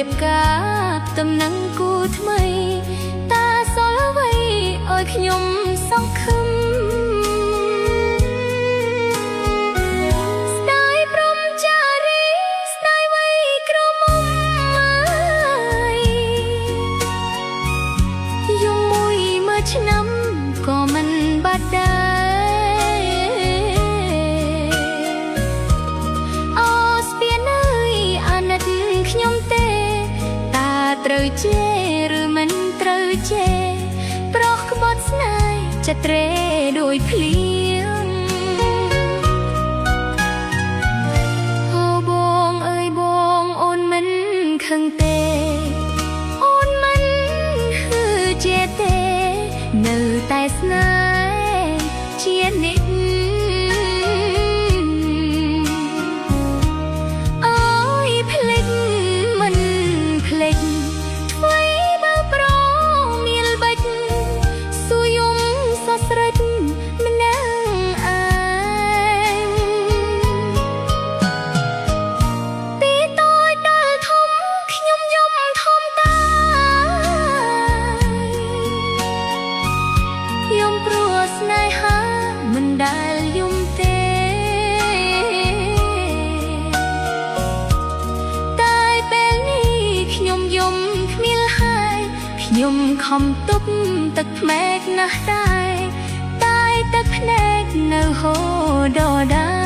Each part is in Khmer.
บกาบตำหนังกูทำไมตาสลไว้อ้อยขยมสองคำสไตล์พรหมจารีสไตล์ไว้กระหม่อมยมมวยเมื่อชน้ำก็มันบัดได้ត្រូវជេរឬមិនត្រូវជេប្រោះក្បត់ស្នេហ៍จะត្រេដោយភ្លៀងអូបងអើយបងអូនមិនខឹងទេអូនមិនហ៊ឺជេទេនៅតែស្នេហ៍ជានិច្ចខ្ញុំខំទប់ទឹកភ្នែកណាស់ដែរតែទឹកភ្នែកនៅហូរដដែល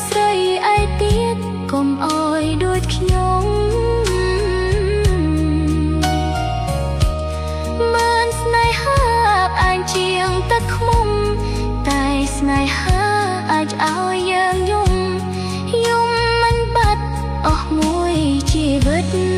ស្រីអីទៀតកុំអោយដូចខ្ញុំមិនស្នេហាអាចជាងទឹកខ្មុំតែស្នេហាអាចឲ្យយើងយំមិនបាត់អស់មួយជីវិត